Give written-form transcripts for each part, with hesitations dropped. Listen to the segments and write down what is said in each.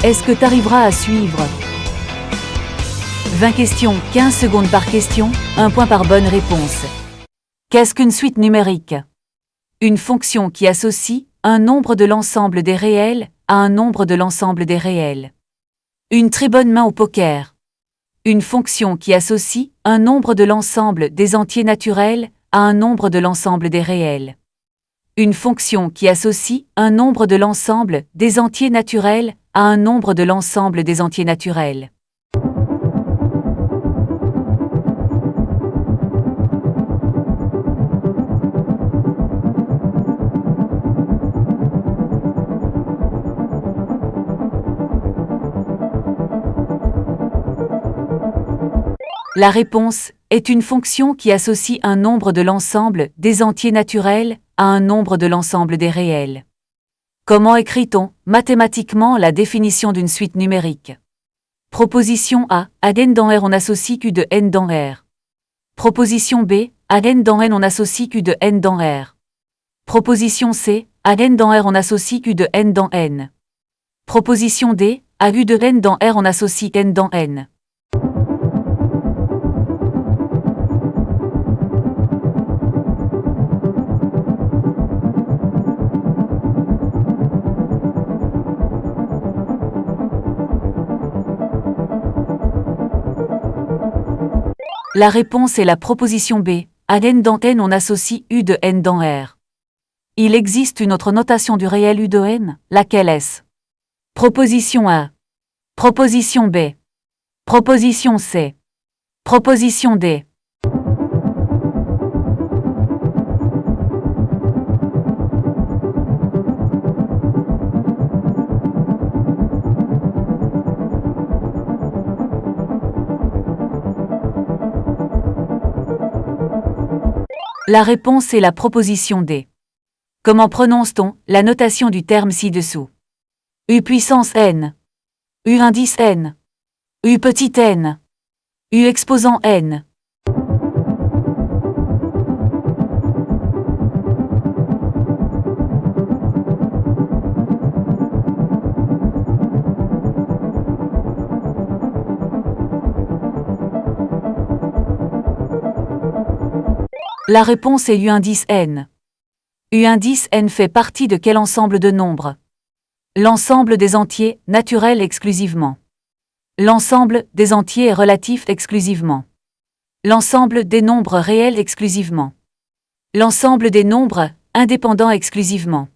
Est-ce que t'arriveras à suivre? 20 questions, 15 secondes par question, 1 point par bonne réponse. Qu'est-ce qu'une suite numérique? Une fonction qui associe un nombre de l'ensemble des réels à un nombre de l'ensemble des réels. Une très bonne main au poker. Une fonction qui associe un nombre de l'ensemble des entiers naturels à un nombre de l'ensemble des réels. Une fonction qui associe un nombre de l'ensemble des entiers naturels à un nombre de l'ensemble des entiers naturels. La réponse est une fonction qui associe un nombre de l'ensemble des entiers naturels à un nombre de l'ensemble des réels. Comment écrit-on mathématiquement la définition d'une suite numérique? Proposition A, à n dans R on associe Q de n dans R. Proposition B, à n dans n on associe Q de n dans R. Proposition C, à n dans R on associe Q de n dans n. Proposition D, à U de n dans R on associe n dans n. La réponse est la proposition B. À n dans n on associe U de n dans R. Il existe une autre notation du réel U de n, laquelle est-ce? Proposition A. Proposition B. Proposition C. Proposition D. La réponse est la proposition D. Comment prononce-t-on la notation du terme ci-dessous? U puissance n. U indice n. U petit n. U exposant n. La réponse est U indice n. U indice n fait partie de quel ensemble de nombres? L'ensemble des entiers naturels exclusivement. L'ensemble des entiers est relatif exclusivement. L'ensemble des nombres réels exclusivement. L'ensemble des nombres indépendants exclusivement.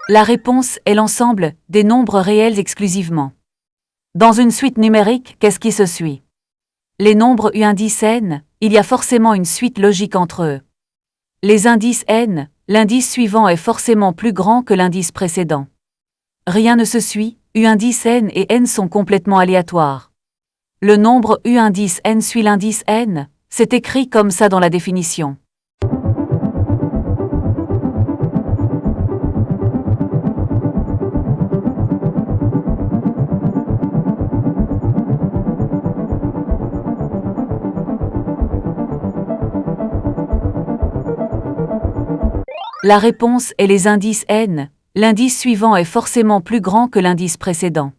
La réponse est l'ensemble des nombres réels exclusivement. Dans une suite numérique, qu'est-ce qui se suit? Les nombres U indice n, il y a forcément une suite logique entre eux. Les indices n, l'indice suivant est forcément plus grand que l'indice précédent. Rien ne se suit, U indice n et n sont complètement aléatoires. Le nombre U indice n suit l'indice n, c'est écrit comme ça dans la définition. La réponse est les indices n, l'indice suivant est forcément plus grand que l'indice précédent.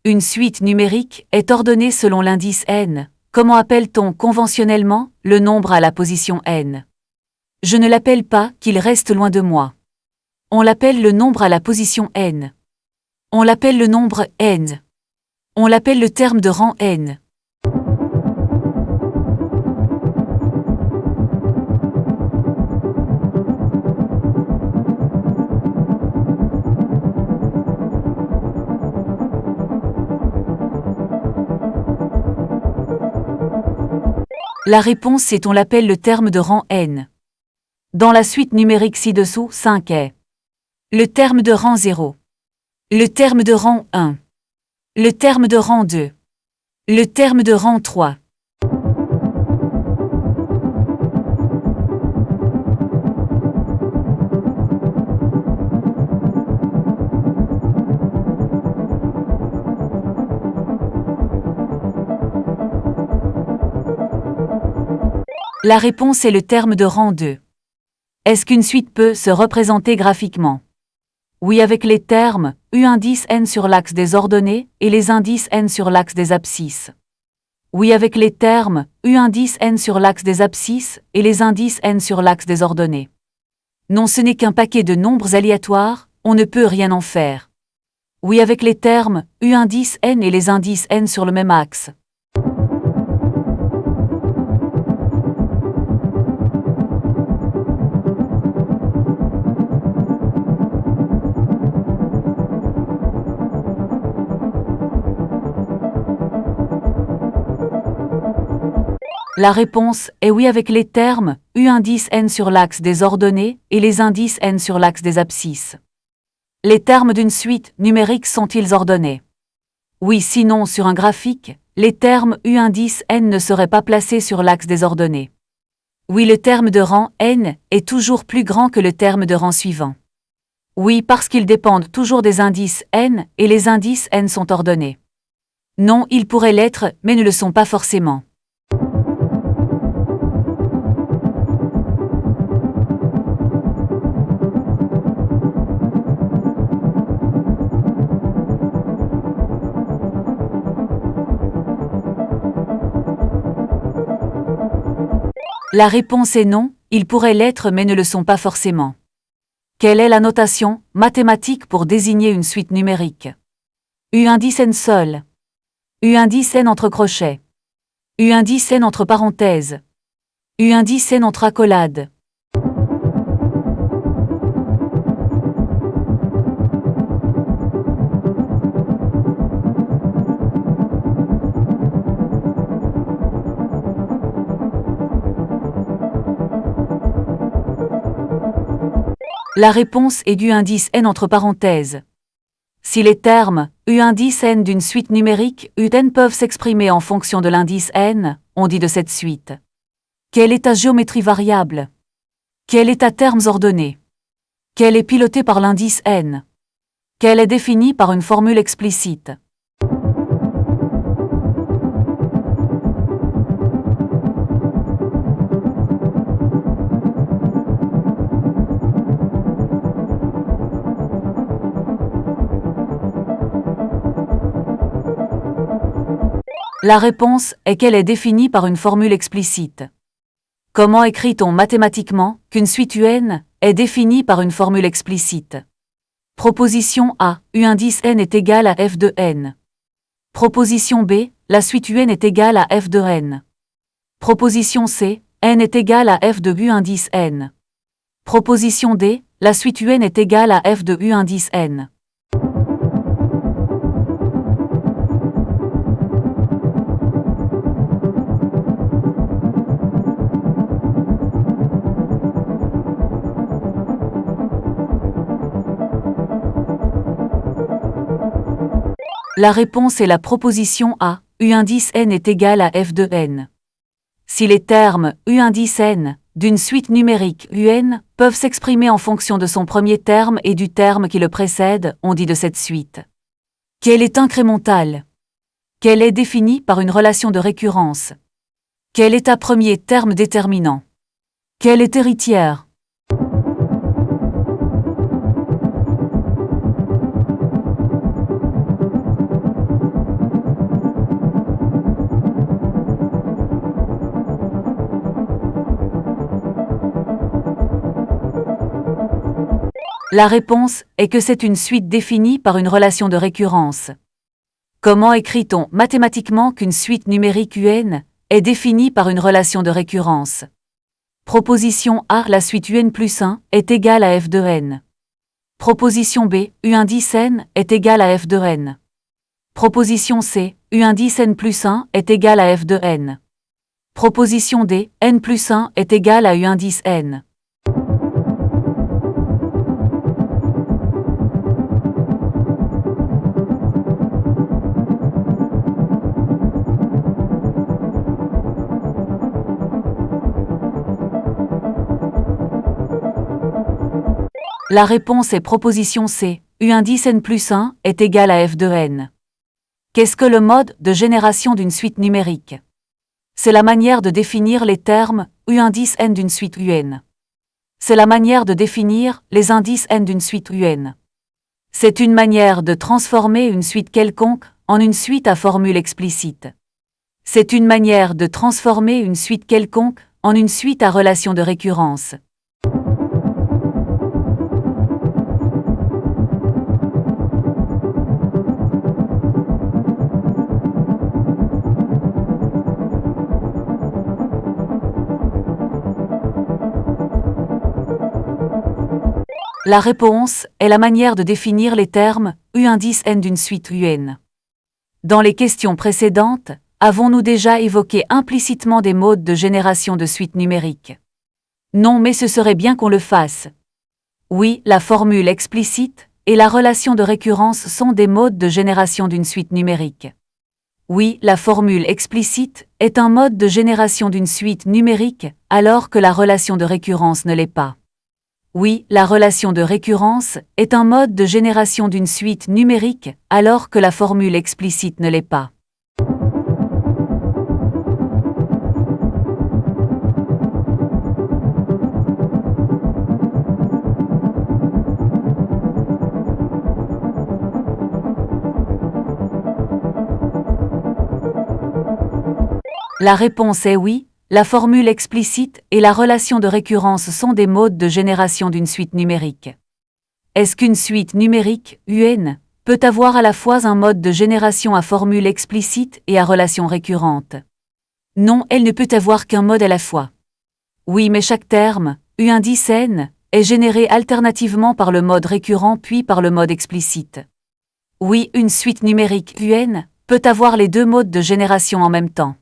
Une suite numérique est ordonnée selon l'indice n. Comment appelle-t-on conventionnellement le nombre à la position n? Je ne l'appelle pas qu'il reste loin de moi. On l'appelle le nombre à la position n. On l'appelle le nombre n. On l'appelle le terme de rang n. La réponse est on l'appelle le terme de rang n. Dans la suite numérique ci-dessous, 5 est le terme de rang 0, le terme de rang 1, le terme de rang 2, le terme de rang 3. La réponse est le terme de rang 2. Est-ce qu'une suite peut se représenter graphiquement? Oui, avec les termes U indice n sur l'axe des ordonnées et les indices n sur l'axe des abscisses. Oui, avec les termes U indice n sur l'axe des abscisses et les indices n sur l'axe des ordonnées. Non, ce n'est qu'un paquet de nombres aléatoires, on ne peut rien en faire. Oui, avec les termes U indice n et les indices n sur le même axe. La réponse est oui avec les termes U indice n sur l'axe des ordonnées et les indices n sur l'axe des abscisses. Les termes d'une suite numérique sont-ils ordonnés? Oui, sinon sur un graphique, les termes U indice n ne seraient pas placés sur l'axe des ordonnées. Oui, le terme de rang n est toujours plus grand que le terme de rang suivant. Oui, parce qu'ils dépendent toujours des indices n et les indices n sont ordonnés. Non, ils pourraient l'être, mais ne le sont pas forcément. La réponse est non, ils pourraient l'être mais ne le sont pas forcément. Quelle est la notation mathématique pour désigner une suite numérique? U indice n seul. U indice n entre crochets. U indice n entre parenthèses. U indice n entre accolades. La réponse est du indice n entre parenthèses. Si les termes U indice n d'une suite numérique UN peuvent s'exprimer en fonction de l'indice n, on dit de cette suite. Quelle est ta géométrie variable? Quelle est ta termes ordonnés? Quelle est pilotée par l'indice n? Quelle est définie par une formule explicite? La réponse est qu'elle est définie par une formule explicite. Comment écrit-on mathématiquement qu'une suite UN est définie par une formule explicite? Proposition A, U indice n est égal à f de n. Proposition B, la suite UN est égale à f de n. Proposition C, n est égal à f de U indice n. Proposition D, la suite UN est égale à f de U indice n. La réponse est la proposition A, U indice n est égal à f de n. Si les termes U indice n d'une suite numérique UN peuvent s'exprimer en fonction de son premier terme et du terme qui le précède, on dit de cette suite qu'elle est incrémentale, qu'elle est définie par une relation de récurrence, qu'elle est un premier terme déterminant, qu'elle est héritière. La réponse est que c'est une suite définie par une relation de récurrence. Comment écrit-on mathématiquement qu'une suite numérique UN est définie par une relation de récurrence? Proposition A, la suite UN plus 1 est égale à f de n. Proposition B, U indice n est égal à f de n. Proposition C, U indice n plus 1 est égal à f de n. Proposition D, n plus 1 est égal à U indice n. La réponse est proposition C, U indice n plus 1 est égal à f de n. Qu'est-ce que le mode de génération d'une suite numérique? C'est la manière de définir les termes U indice n d'une suite UN. C'est la manière de définir les indices n d'une suite UN. C'est une manière de transformer une suite quelconque en une suite à formule explicite. C'est une manière de transformer une suite quelconque en une suite à relation de récurrence. La réponse est la manière de définir les termes U indice n d'une suite UN. Dans les questions précédentes, avons-nous déjà évoqué implicitement des modes de génération de suites numériques? Non, mais ce serait bien qu'on le fasse. Oui, la formule explicite et la relation de récurrence sont des modes de génération d'une suite numérique. Oui, la formule explicite est un mode de génération d'une suite numérique, alors que la relation de récurrence ne l'est pas. Oui, la relation de récurrence est un mode de génération d'une suite numérique, alors que la formule explicite ne l'est pas. La réponse est oui. La formule explicite et la relation de récurrence sont des modes de génération d'une suite numérique. Est-ce qu'une suite numérique, UN, peut avoir à la fois un mode de génération à formule explicite et à relation récurrente? Non, elle ne peut avoir qu'un mode à la fois. Oui, mais chaque terme, U indice n, est généré alternativement par le mode récurrent puis par le mode explicite. Oui, une suite numérique UN peut avoir les deux modes de génération en même temps.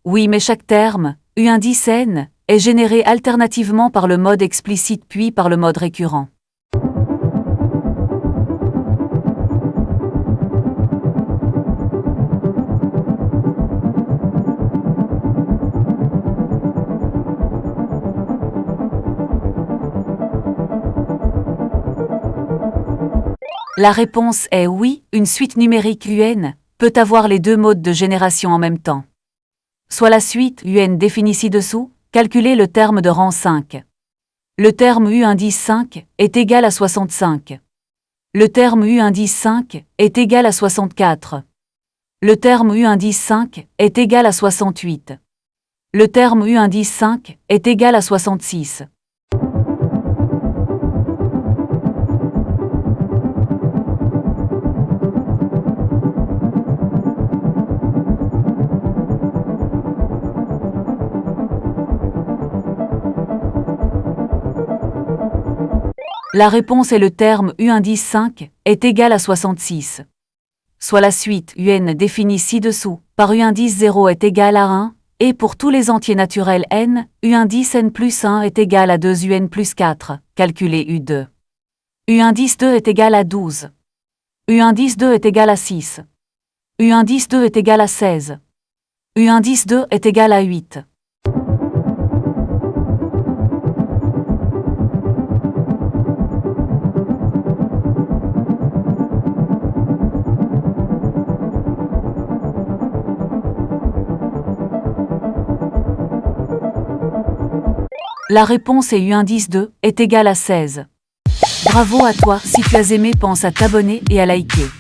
Oui, mais chaque terme, U indice n, est généré alternativement par le mode explicite puis par le mode récurrent. La réponse est oui, une suite numérique UN peut avoir les deux modes de génération en même temps. Soit la suite UN définie ci-dessous, calculez le terme de rang 5. Le terme U indice 5 est égal à 65. Le terme U indice 5 est égal à 64. Le terme U indice 5 est égal à 68. Le terme U indice 5 est égal à 66. La réponse est le terme U indice 5 est égal à 66. Soit la suite UN définie ci-dessous par U indice 0 est égal à 1, et pour tous les entiers naturels n, U indice n plus 1 est égal à 2 UN plus 4, calculez U2. U indice 2 est égal à 12. U indice 2 est égal à 6. U indice 2 est égal à 16. U indice 2 est égal à 8. La réponse est U indice 2 est égal à 16. Bravo à toi, si tu as aimé, pense à t'abonner et à liker.